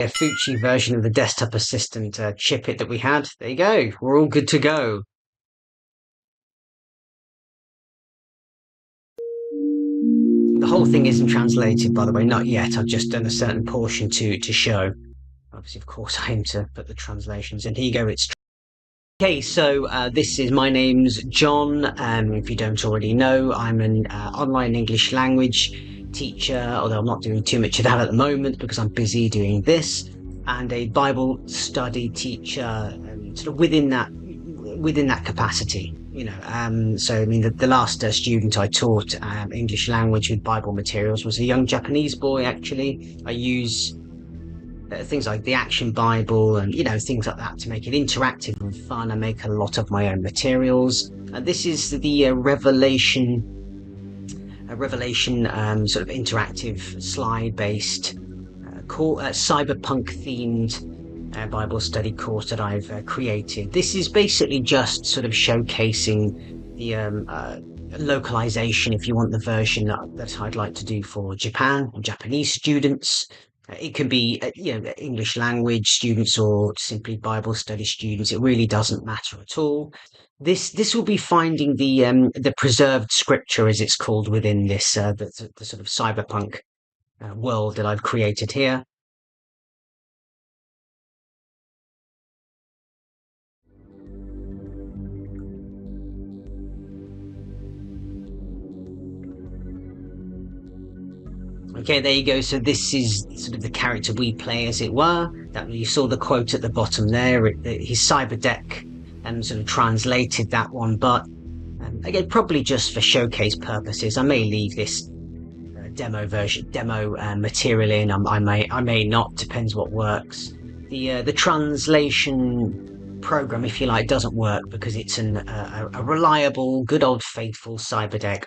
a Fuji version of the desktop assistant Chipit that we had. There you go. We're all good to go. The whole thing isn't translated, by the way, not yet. I've just done a certain portion to show. Obviously, of course, I aim to put the translations in. Here you go. It's okay. So my name's John. If you don't already know, I'm an online English language teacher, although I'm not doing too much of that at the moment because I'm busy doing this, and a Bible study teacher, sort of within that capacity. So I mean, the last student I taught English language with Bible materials was a young Japanese boy. Actually, I use things like the Action Bible and things like that to make it interactive and fun. I make a lot of my own materials. This is the Revelation sort of interactive slide-based cyberpunk-themed Bible study course that I've created. This is basically just sort of showcasing the localization, if you want, the version that I'd like to do for Japan and Japanese students. It can be English language students or simply Bible study students. It really doesn't matter at all. This will be finding the preserved scripture, as it's called, within this the sort of cyberpunk world that I've created here. Okay, there you go. So this is sort of the character we play, as it were. That you saw the quote at the bottom there. His cyberdeck sort of translated that one, but again, probably just for showcase purposes. I may leave this demo material in. I may not. Depends what works. The translation program, if you like, doesn't work because it's a reliable, good old faithful cyberdeck,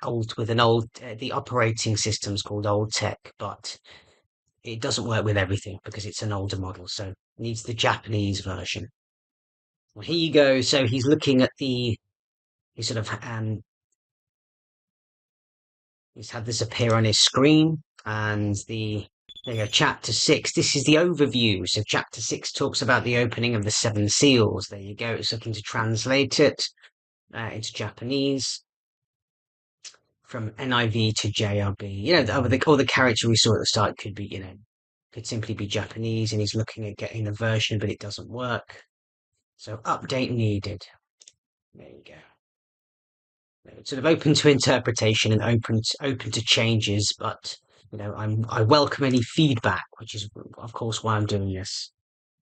the operating system's called Old Tech, but it doesn't work with everything because it's an older model, so it needs the Japanese version. Well, here you go. So he's looking at he's had this appear on his screen, and there you go, chapter 6. This is the overview. So chapter 6 talks about the opening of the 7 seals. There you go. It's looking to translate it into Japanese from NIV to JRB. All the character we saw at the start could simply be Japanese, and he's looking at getting the version, but it doesn't work. So update needed. There you go. It's sort of open to interpretation and open to changes, but I welcome any feedback, which is of course why I'm doing this,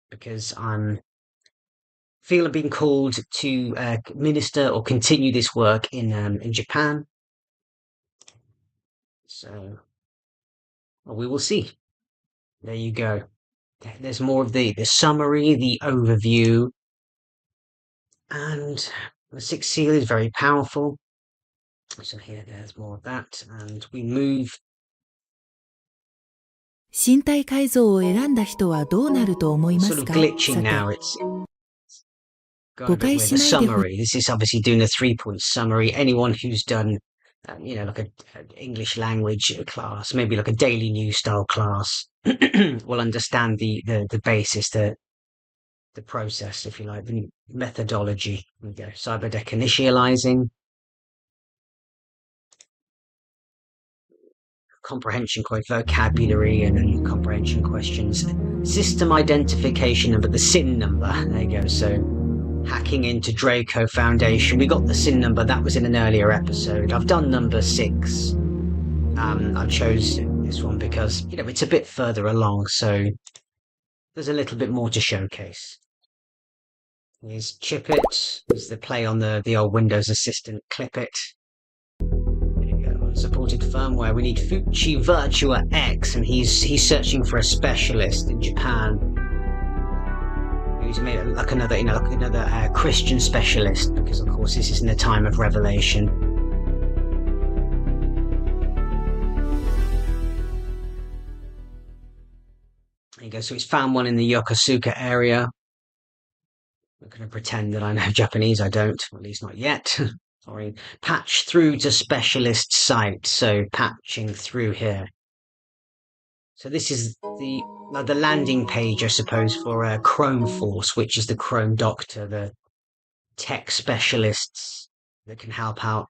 because I'm being called to minister or continue this work in Japan. So we will see. There you go. There's more of the summary, the overview, and the 6th seal is very powerful. So there's more of that, and we move. 身体改造を選んだ人はどうなると思いますか？ Sort of glitching now. It's got a bit with the summary. This is obviously doing a 3-point summary. Anyone who's done, like an English language class, maybe like a daily news style class, will understand the basis, the process, if you like, the methodology. There we go. Cyberdeck initializing. Comprehension vocabulary and then comprehension questions. System identification number, the SIN number. There you go. So hacking into Draco Foundation. We got the SIN number. That was in an earlier episode. I've done number 6. I chose this one because, it's a bit further along. So there's a little bit more to showcase. Here's Chipit. There's the play on the old Windows Assistant Clipit. Supported firmware. We need Fuji Virtua X, and he's searching for a specialist in Japan who's made like another Christian specialist, because of course this is in the time of Revelation. There you go. So he's found one in the Yokosuka area. I'm going to pretend that I know Japanese. I don't, at least not yet. Sorry, patch through to specialist site. So patching through here. So this is like the landing page, I suppose, for Chrome Force, which is the Chrome Doctor, the tech specialists that can help out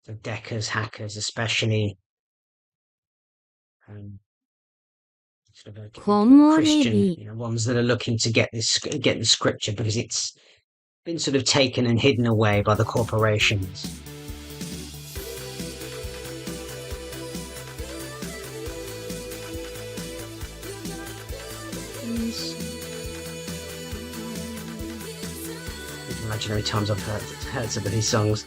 the deckers, hackers, especially um, sort of Christian, 木漏れ日 ones that are looking to get the scripture because it's been sort of taken and hidden away by the corporations. You can imagine how many times I've heard some of these songs.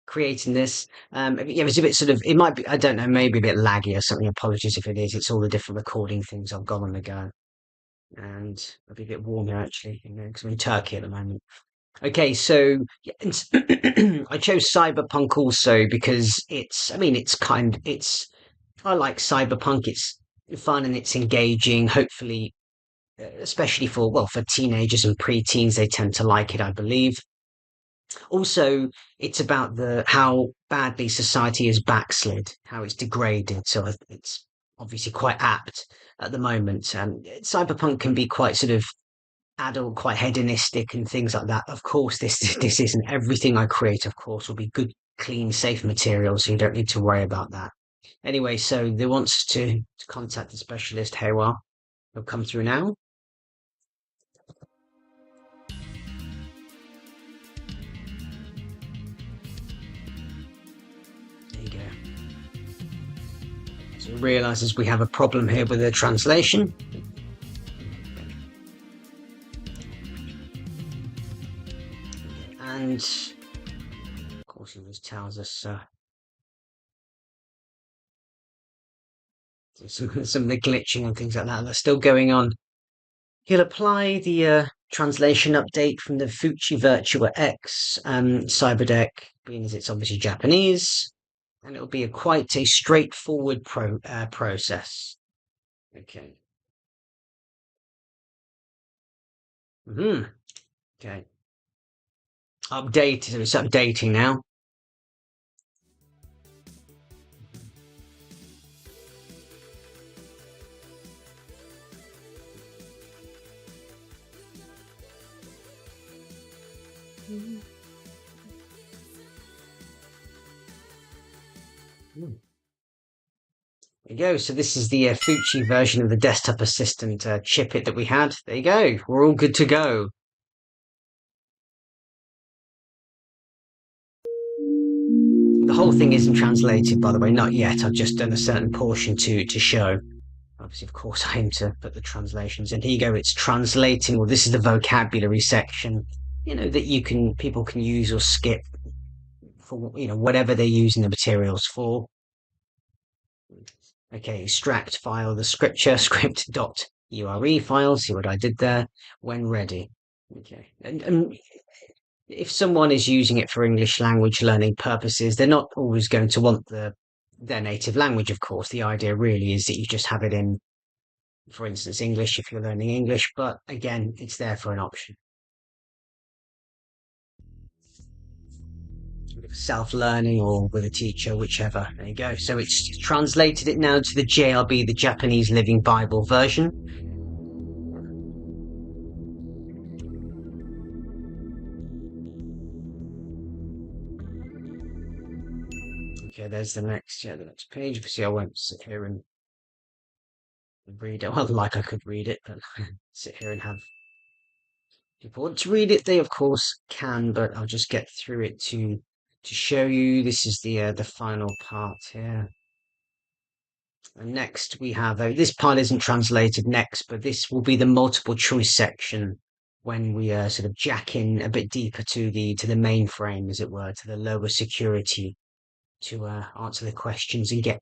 Creating this, yeah, it's a bit sort of. It might be. I don't know. Maybe a bit laggy or something. Apologies if it is. It's all the different recording things I've got on the go, and it'll be a bit warm here actually, because I'm in Turkey at the moment. Okay, so yeah, I chose cyberpunk also because it's. I mean, it's. I like cyberpunk. It's fun and it's engaging. Hopefully, especially for teenagers and preteens, they tend to like it. I believe. Also, it's about the how badly society has backslid, how it's degraded. So it's obviously quite apt at the moment. Cyberpunk can be quite sort of adult, quite hedonistic, and things like that. Of course, this this isn't everything I create. Of course, will be good, clean, safe material, so you don't need to worry about that. Anyway, so they wants to contact the specialist. Hey, well, he'll come through now. There you go. So he realizes we have a problem here with the translation. And of course, he just tells us some of the glitching and things like that that's still going on. He'll apply the translation update from the Fuji Virtua X Cyberdeck, being as it's obviously Japanese, and it'll be quite a straightforward process. Okay. Okay. Update. So it's updating now. There you go. So this is the Fuji version of the desktop assistant chiplet that we had. There you go. We're all good to go. The whole thing isn't translated, by the way, not yet. I've just done a certain portion to show. Obviously, of course, I aim to put the translations in. Here you go. It's translating. Well, this is the vocabulary section. That people can use or skip for whatever they're using the materials for. Okay, extract file the scripture script.ure file. See what I did there? When ready. Okay, and if someone is using it for English language learning purposes, they're not always going to want their native language. Of course, the idea really is that you just have it in, for instance, English if you're learning English. But again, it's there for an option. Self-learning or with a teacher, whichever. There you go. So it's translated it now to the JLB, the Japanese Living Bible version. Okay, there's the next page. Obviously, I won't sit here and read it. Well, like I could read it, but sit here and have people want to read it. They of course can, but I'll just get through it to show you. This is the final part here. And next we have this part isn't translated next, but this will be the multiple choice section when we sort of jack in a bit deeper to the mainframe, as it were, to the lower security to answer the questions and get